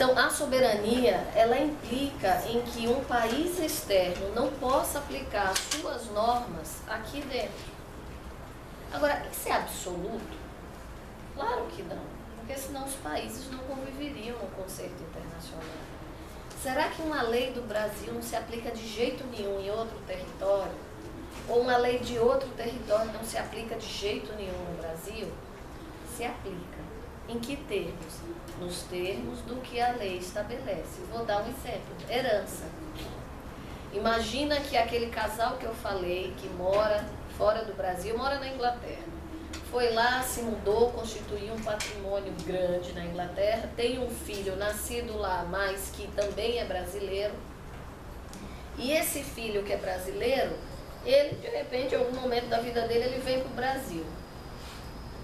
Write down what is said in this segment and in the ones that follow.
Então, a soberania, ela implica em que um país externo não possa aplicar suas normas aqui dentro. Agora, isso é absoluto? Claro que não, porque senão os países não conviveriam no conceito internacional. Será que uma lei do Brasil não se aplica de jeito nenhum em outro território? Ou uma lei de outro território não se aplica de jeito nenhum no Brasil? Se aplica. Em que termos? Nos termos do que a lei estabelece. Vou dar um exemplo. Herança. Imagina que aquele casal que eu falei, que mora fora do Brasil, mora na Inglaterra. Foi lá, se mudou, constituiu um patrimônio grande na Inglaterra, tem um filho nascido lá, mas que também é brasileiro. E esse filho que é brasileiro, ele, de repente, em algum momento da vida dele, ele vem para o Brasil.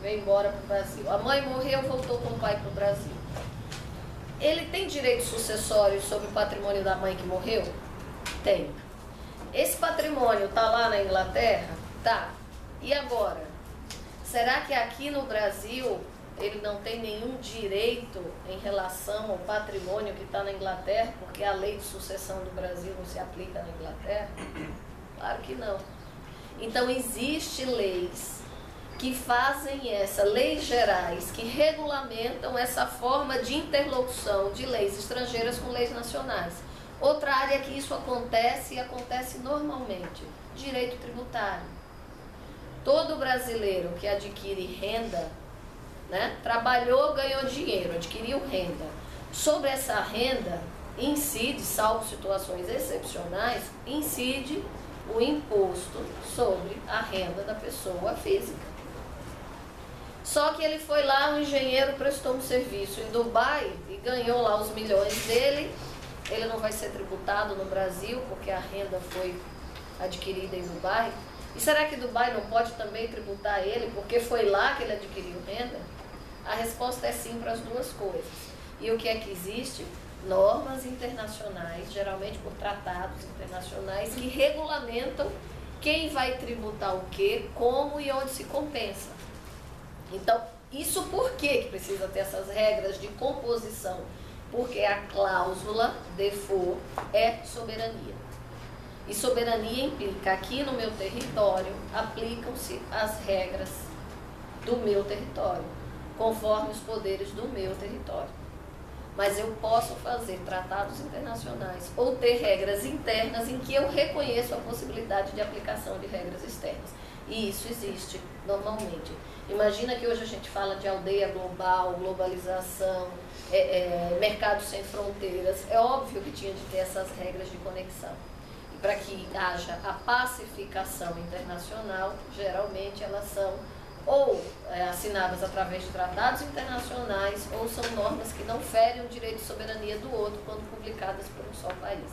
Veio embora para o Brasil. A mãe morreu, voltou com o pai para o Brasil. Ele tem direitos sucessórios sobre o patrimônio da mãe que morreu? Tem. Esse patrimônio está lá na Inglaterra? Tá. E agora? Será que aqui no Brasil ele não tem nenhum direito em relação ao patrimônio que está na Inglaterra, porque a lei de sucessão do Brasil não se aplica na Inglaterra? Claro que não. Então, existem leis que fazem leis gerais, que regulamentam essa forma de interlocução de leis estrangeiras com leis nacionais. Outra área que isso acontece, e acontece normalmente, direito tributário. Todo brasileiro que adquire renda, né, trabalhou, ganhou dinheiro, adquiriu renda. Sobre essa renda, incide, salvo situações excepcionais, incide o imposto sobre a renda da pessoa física. Só que ele foi lá, um engenheiro prestou um serviço em Dubai e ganhou lá os milhões dele. Ele não vai ser tributado no Brasil porque a renda foi adquirida em Dubai. E será que Dubai não pode também tributar ele porque foi lá que ele adquiriu renda? A resposta é sim para as duas coisas. E o que é que existe? Normas internacionais, geralmente por tratados internacionais, que regulamentam quem vai tributar o quê, como e onde se compensa. Então, isso por que precisa ter essas regras de composição? Porque a cláusula default é soberania. E soberania implica, aqui no meu território, aplicam-se as regras do meu território, conforme os poderes do meu território. Mas eu posso fazer tratados internacionais ou ter regras internas em que eu reconheço a possibilidade de aplicação de regras externas. E isso existe normalmente. Imagina que hoje a gente fala de aldeia global, globalização, mercado sem fronteiras. É óbvio que tinha de ter essas regras de conexão. E para que haja a pacificação internacional, geralmente elas são ou assinadas através de tratados internacionais, ou são normas que não ferem o direito de soberania do outro quando publicadas por um só país.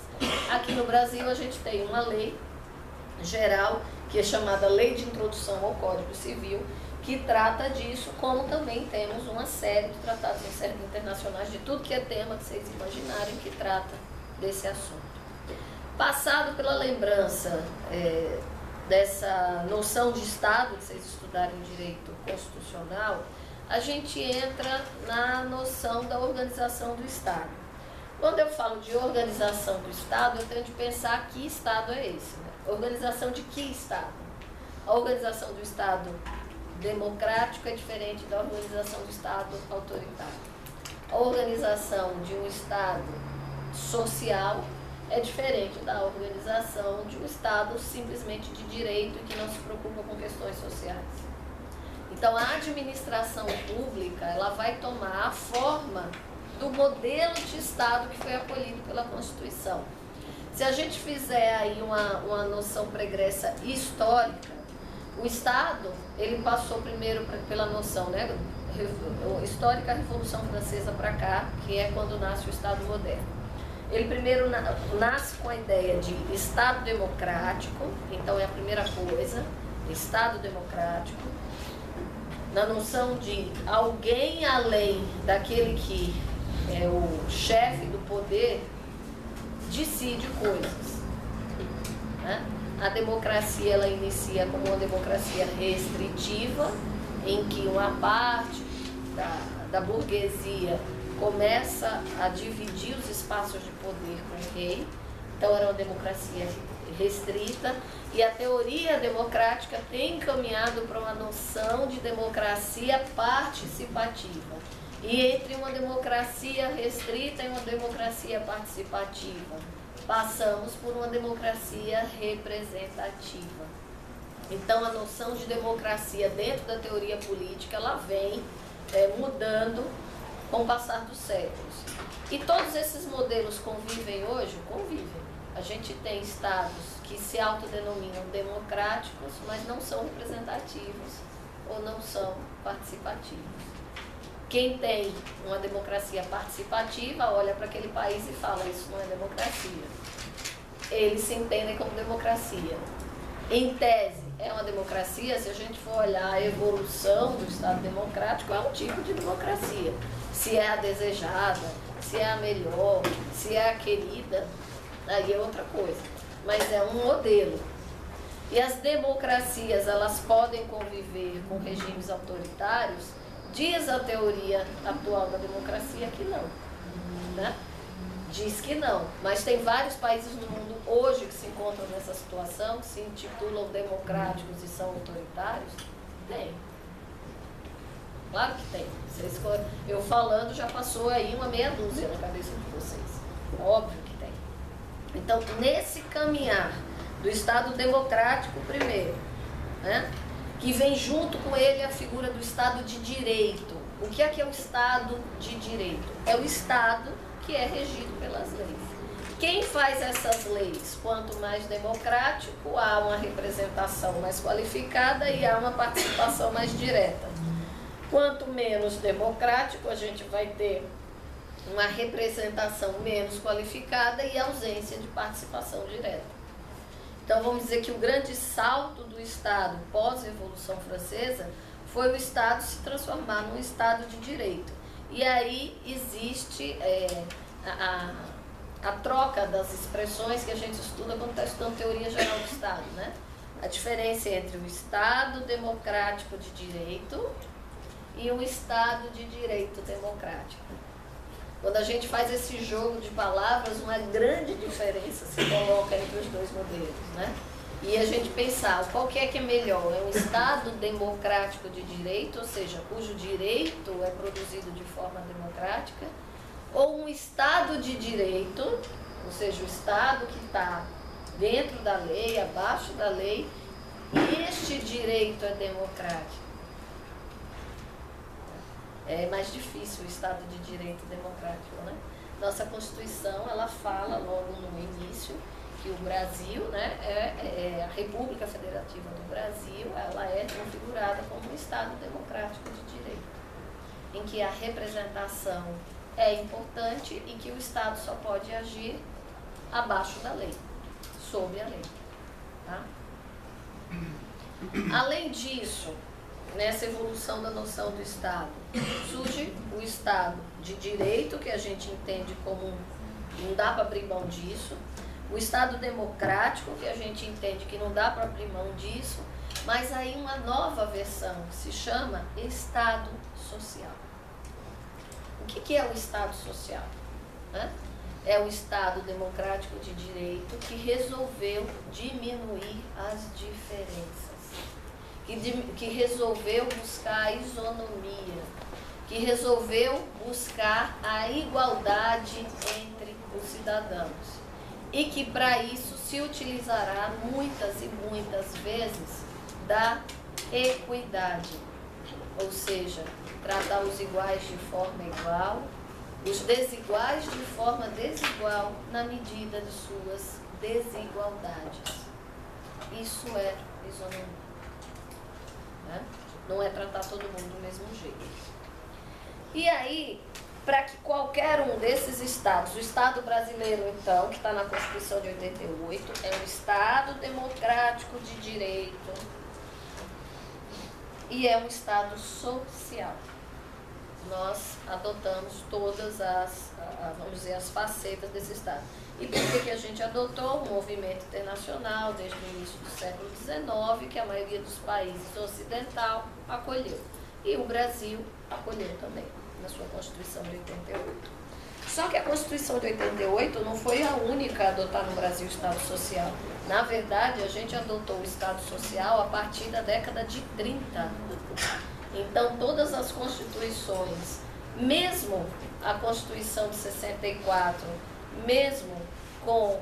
Aqui no Brasil a gente tem uma lei geral, que é chamada Lei de Introdução ao Código Civil, que trata disso, como também temos uma série de tratados internacionais, de tudo que é tema que vocês imaginarem, que trata desse assunto. Passado pela lembrança dessa noção de Estado, que vocês estudarem direito constitucional, a gente entra na noção da organização do Estado. Quando eu falo de organização do Estado, eu tenho de pensar que Estado é esse, né? Organização de que Estado? A organização do Estado democrático é diferente da organização do Estado autoritário. A organização de um Estado social é diferente da organização de um Estado simplesmente de direito e que não se preocupa com questões sociais. Então, a administração pública, ela vai tomar a forma do modelo de Estado que foi acolhido pela Constituição. Se a gente fizer aí uma noção pregressa histórica, o Estado, ele passou primeiro pela noção, né, histórica, Revolução Francesa para cá, que é quando nasce o Estado moderno. Ele primeiro nasce com a ideia de Estado democrático, então é a primeira coisa, Estado democrático, na noção de alguém além daquele que é o chefe do poder, decide coisas, né? A democracia, ela inicia como uma democracia restritiva, em que uma parte da burguesia começa a dividir os espaços de poder com o rei. Então era uma democracia restrita, e a teoria democrática tem encaminhado para uma noção de democracia participativa. E entre uma democracia restrita e uma democracia participativa, passamos por uma democracia representativa. Então a noção de democracia dentro da teoria política, ela vem mudando com o passar dos séculos. E todos esses modelos convivem hoje? Convivem. A gente tem estados que se autodenominam democráticos, mas não são representativos ou não são participativos. Quem tem uma democracia participativa olha para aquele país e fala: isso não é democracia. Eles se entendem como democracia. Em tese, é uma democracia. Se a gente for olhar a evolução do Estado democrático, é um tipo de democracia. Se é a desejada, se é a melhor, se é a querida, aí é outra coisa. Mas é um modelo. E as democracias, elas podem conviver com regimes autoritários? Diz a teoria atual da democracia que não, né? Diz que não, mas tem vários países no mundo hoje que se encontram nessa situação, que se intitulam democráticos e são autoritários? Tem. Claro que tem. Eu falando já passou aí uma meia dúzia na cabeça de vocês. Óbvio que tem. Então, nesse caminhar do Estado democrático primeiro, né, que vem junto com ele a figura do Estado de Direito. O que é o Estado de Direito? É o Estado que é regido pelas leis. Quem faz essas leis? Quanto mais democrático, há uma representação mais qualificada e há uma participação mais direta. Quanto menos democrático, a gente vai ter uma representação menos qualificada e ausência de participação direta. Então, vamos dizer que o grande salto do Estado pós-Revolução Francesa foi o Estado se transformar num Estado de direito. E aí existe a troca das expressões que a gente estuda quando está estudando teoria geral do Estado, né? A diferença entre o Estado democrático de direito e o Estado de direito democrático. Quando a gente faz esse jogo de palavras, uma grande diferença se coloca entre os dois modelos, né? E a gente pensar, qual que é melhor? É um Estado democrático de direito, ou seja, cujo direito é produzido de forma democrática, ou um Estado de direito, ou seja, o Estado que está dentro da lei, abaixo da lei, e este direito é democrático. É mais difícil o Estado de Direito democrático, né? Nossa Constituição, ela fala logo no início que o Brasil, né, a República Federativa do Brasil, ela é configurada como um Estado democrático de direito, em que a representação é importante e que o Estado só pode agir abaixo da lei, sob a lei, tá? Além disso, nessa evolução da noção do Estado, surge o Estado de Direito, que a gente entende como não dá para abrir mão disso, o Estado democrático, que a gente entende que não dá para abrir mão disso, mas aí uma nova versão que se chama Estado Social. O que é o Estado Social? É o Estado democrático de direito que resolveu diminuir as diferenças, que resolveu buscar a isonomia, que resolveu buscar a igualdade entre os cidadãos e que para isso se utilizará muitas e muitas vezes da equidade, ou seja, tratar os iguais de forma igual, os desiguais de forma desigual na medida de suas desigualdades. Isso é isonomia, né? Não é tratar todo mundo do mesmo jeito. E aí, para que qualquer um desses estados, o Estado brasileiro, então, que está na Constituição de 88, é um Estado democrático de direito e é um Estado social. Nós adotamos todas vamos dizer, as facetas desse Estado. E por que a gente adotou um movimento internacional desde o início do século XIX, que a maioria dos países ocidentais acolheu. E o Brasil acolheu também. na sua Constituição de 88. Só que a Constituição de 88 não foi a única a adotar no Brasil o Estado Social. Na verdade, a gente adotou o Estado Social a partir da década de 30. Então, todas as constituições, mesmo a Constituição de 64, mesmo com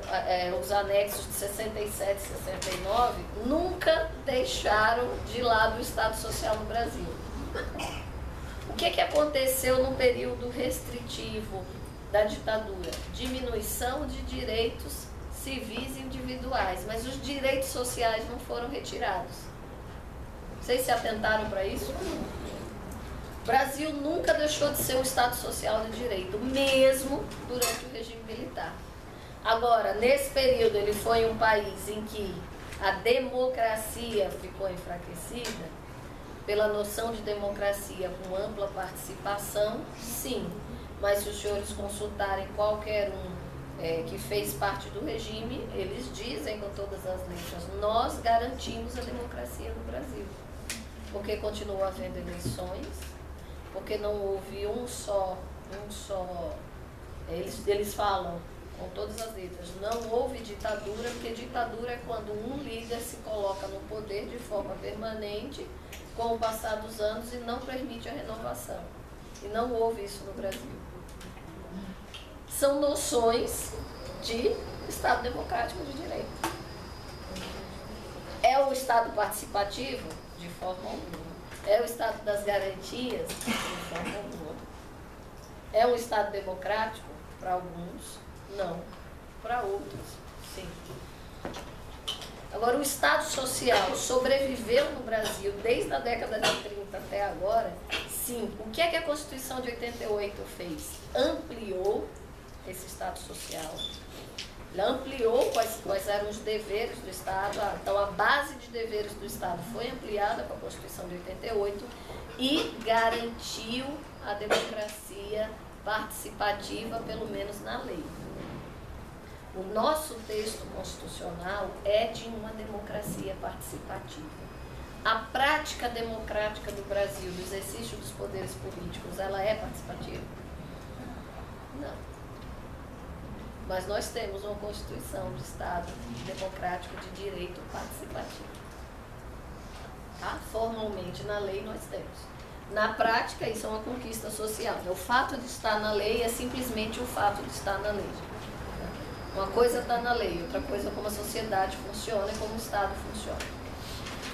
os anexos de 67 e 69, nunca deixaram de lado o Estado Social no Brasil. O que aconteceu no período restritivo da ditadura? Diminuição de direitos civis individuais, mas os direitos sociais não foram retirados. Vocês se atentaram para isso? O Brasil nunca deixou de ser um Estado Social de direito, mesmo durante o regime militar. Agora, nesse período, ele foi um país em que a democracia ficou enfraquecida. Pela noção de democracia com ampla participação, sim. Mas se os senhores consultarem qualquer um que fez parte do regime, eles dizem com todas as letras: nós garantimos a democracia no Brasil. Porque continuou havendo eleições, porque não houve eles falam com todas as letras, não houve ditadura, porque ditadura é quando um líder se coloca no poder de forma permanente com o passar dos anos e não permite a renovação. E não houve isso no Brasil. São noções de Estado democrático de direito. É o Estado participativo? De forma alguma. É o Estado das garantias? De forma alguma. É um Estado democrático? Para alguns, não. Para outros, sim. Agora, o Estado Social sobreviveu no Brasil desde a década de 30 até agora? Sim. O que a Constituição de 88 fez? Ampliou esse Estado Social. Ela ampliou quais eram os deveres do Estado. Então, a base de deveres do Estado foi ampliada com a Constituição de 88 e garantiu a democracia participativa, pelo menos na lei. O nosso texto constitucional é de uma democracia participativa. A prática democrática do Brasil, do exercício dos poderes políticos, ela é participativa? Não. Mas nós temos uma Constituição de Estado democrático de direito participativo. Tá? Formalmente, na lei, nós temos. Na prática, isso é uma conquista social. O fato de estar na lei é simplesmente o fato de estar na lei. Uma coisa está na lei, outra coisa é como a sociedade funciona e como o Estado funciona.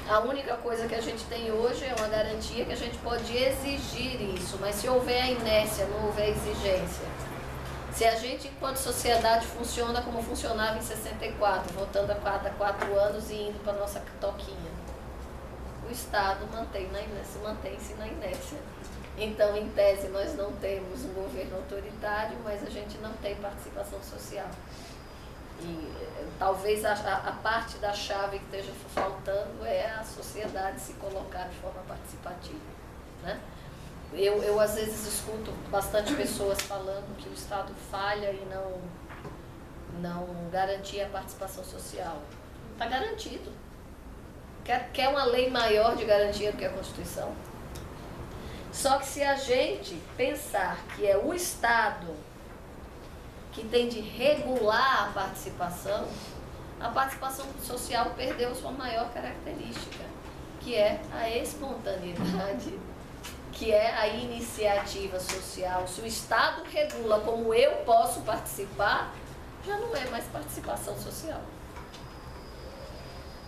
A única coisa que a gente tem hoje é uma garantia que a gente pode exigir isso, mas se houver a inércia, não houver exigência. Se a gente, enquanto sociedade, funciona como funcionava em 64, voltando a cada 4 anos e indo para a nossa toquinha, o Estado mantém-se na inércia. Então, em tese, nós não temos um governo autoritário, mas a gente não tem participação social. E talvez a parte da chave que esteja faltando é a sociedade se colocar de forma participativa, né? Eu às vezes escuto bastante pessoas falando que o Estado falha e não garantia a participação social. Está garantido. Quer uma lei maior de garantia do que a Constituição? Só que se a gente pensar que é o Estado que tem de regular a participação social perdeu sua maior característica, que é a espontaneidade, que é a iniciativa social. Se o Estado regula como eu posso participar, já não é mais participação social.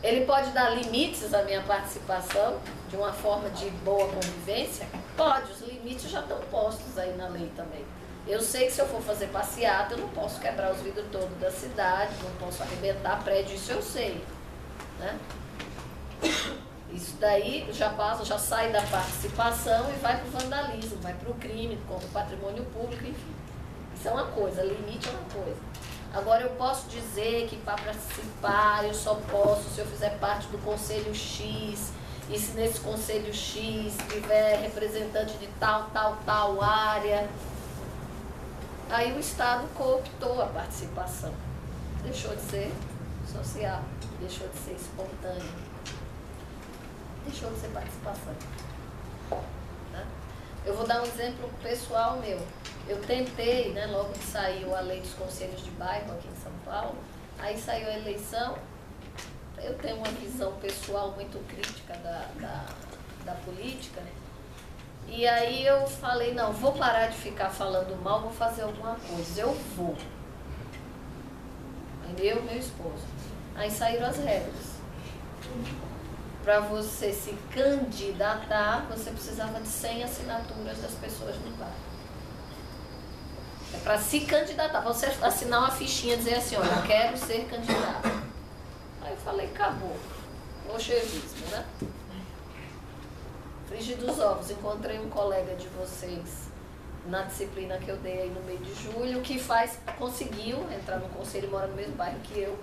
Ele pode dar limites à minha participação de uma forma de boa convivência? Pode, os limites já estão postos aí na lei também. Eu sei que se eu for fazer passeata, eu não posso quebrar os vidros todos da cidade, não posso arrebentar prédio, isso eu sei, né? Isso daí já sai da participação e vai para o vandalismo, vai para o crime, contra o patrimônio público, enfim. Isso é uma coisa, limite é uma coisa. Agora, eu posso dizer que para participar eu só posso se eu fizer parte do Conselho X, e se nesse Conselho X tiver representante de tal área. Aí o Estado cooptou a participação. Deixou de ser social, deixou de ser espontâneo, deixou de ser participação. Né? Eu vou dar um exemplo pessoal meu. Eu tentei, né, logo que saiu a lei dos conselhos de bairro aqui em São Paulo, aí saiu a eleição. Eu tenho uma visão pessoal muito crítica da política, né? E aí eu falei, não, vou parar de ficar falando mal, vou fazer alguma coisa, eu vou. Eu e meu esposo. Aí saíram as regras. Para você se candidatar, você precisava de 100 assinaturas das pessoas no bairro. É para se candidatar, você assinar uma fichinha e dizer assim, olha, eu quero ser candidato. Aí eu falei, acabou. Bolchevismo, né? Frigir dos ovos. Encontrei um colega de vocês na disciplina que eu dei aí no mês de julho, que conseguiu entrar no conselho, mora no mesmo bairro que eu,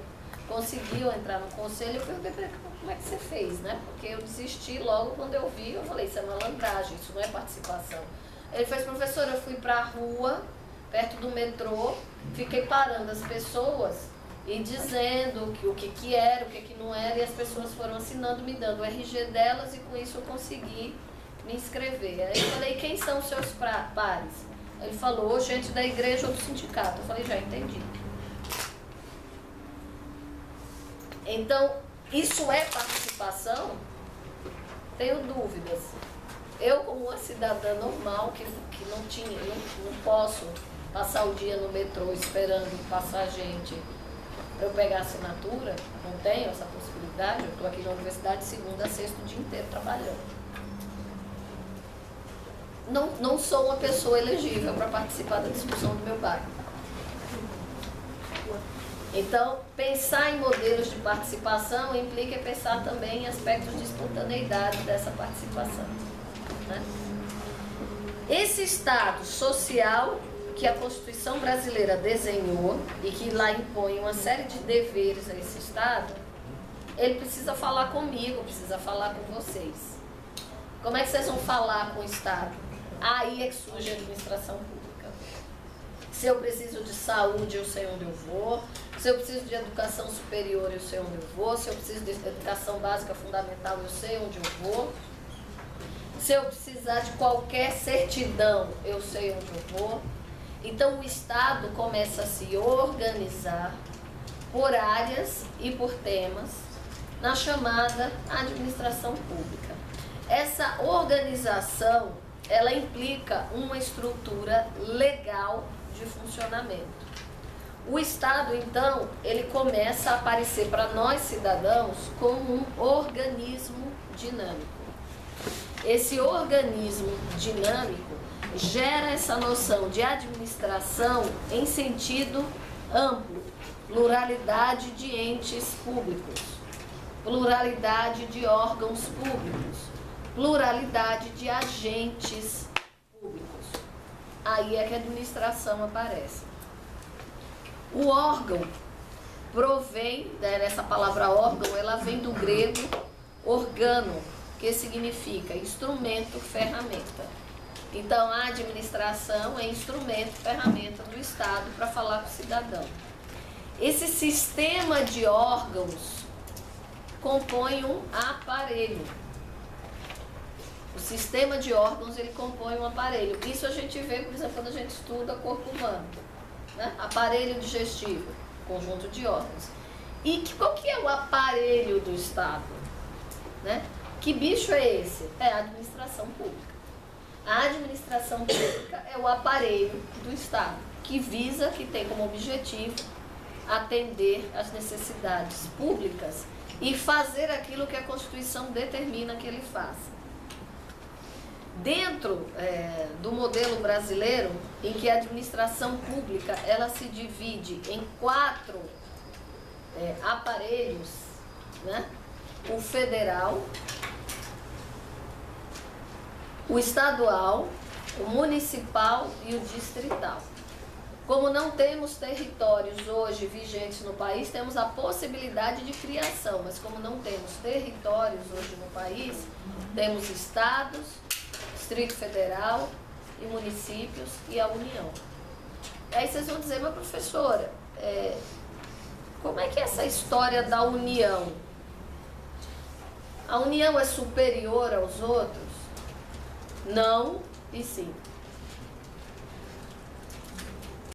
conseguiu entrar no conselho. Eu perguntei para ele, como é que você fez, né? Porque eu desisti logo quando eu vi, eu falei, isso é malandragem, isso não é participação. Ele fez, professora, eu fui para a rua, perto do metrô, fiquei parando as pessoas e dizendo o que era, o que não era, e as pessoas foram assinando, me dando o RG delas, e com isso eu consegui me inscrever. Aí eu falei, quem são os seus pares? Ele falou, gente da igreja ou do sindicato. Eu falei, já entendi. Então, isso é participação? Tenho dúvidas. Eu, como uma cidadã normal, que não posso passar o dia no metrô esperando passar gente para eu pegar assinatura, não tenho essa possibilidade, eu estou aqui na universidade segunda a sexta o dia inteiro trabalhando. Não sou uma pessoa elegível para participar da discussão do meu bairro. Então, pensar em modelos de participação implica pensar também em aspectos de espontaneidade dessa participação, né? Esse estado social que a Constituição brasileira desenhou e que lá impõe uma série de deveres a esse estado, ele precisa falar comigo, precisa falar com vocês. Como é que vocês vão falar com o estado? Aí é que surge a administração pública. Se eu preciso de saúde, eu sei onde eu vou. Se eu preciso de educação superior, eu sei onde eu vou. Se eu preciso de educação básica fundamental, eu sei onde eu vou. Se eu precisar de qualquer certidão, eu sei onde eu vou. Então o Estado começa a se organizar por áreas e por temas na chamada administração pública. Essa organização, ela implica uma estrutura legal de funcionamento. O Estado, então, ele começa a aparecer para nós cidadãos como um organismo dinâmico. Esse organismo dinâmico gera essa noção de administração em sentido amplo, pluralidade de entes públicos, pluralidade de órgãos públicos, pluralidade de agentes públicos. Aí é que a administração aparece. O órgão provém, essa palavra órgão, ela vem do grego organo, que significa instrumento, ferramenta. Então, a administração é instrumento, ferramenta do Estado para falar com o cidadão. Esse sistema de órgãos compõe um aparelho. O sistema de órgãos, ele compõe um aparelho. Isso a gente vê, por exemplo, quando a gente estuda corpo humano, né? Aparelho digestivo, conjunto de órgãos. E qual que é o aparelho do Estado, né? Que bicho é esse? É a administração pública. A administração pública é o aparelho do Estado, que visa, que tem como objetivo atender às necessidades públicas e fazer aquilo que a Constituição determina que ele faça. Dentro do modelo brasileiro, em que a administração pública ela se divide em 4 aparelhos, né? O federal, o estadual, o municipal e o distrital. Como não temos territórios hoje vigentes no país, temos a possibilidade de criação, mas como não temos territórios hoje no país, temos estados, Distrito Federal e municípios e a União. Aí vocês vão dizer, mas professora, como é que é essa história da União? A União é superior aos outros? Não, E sim.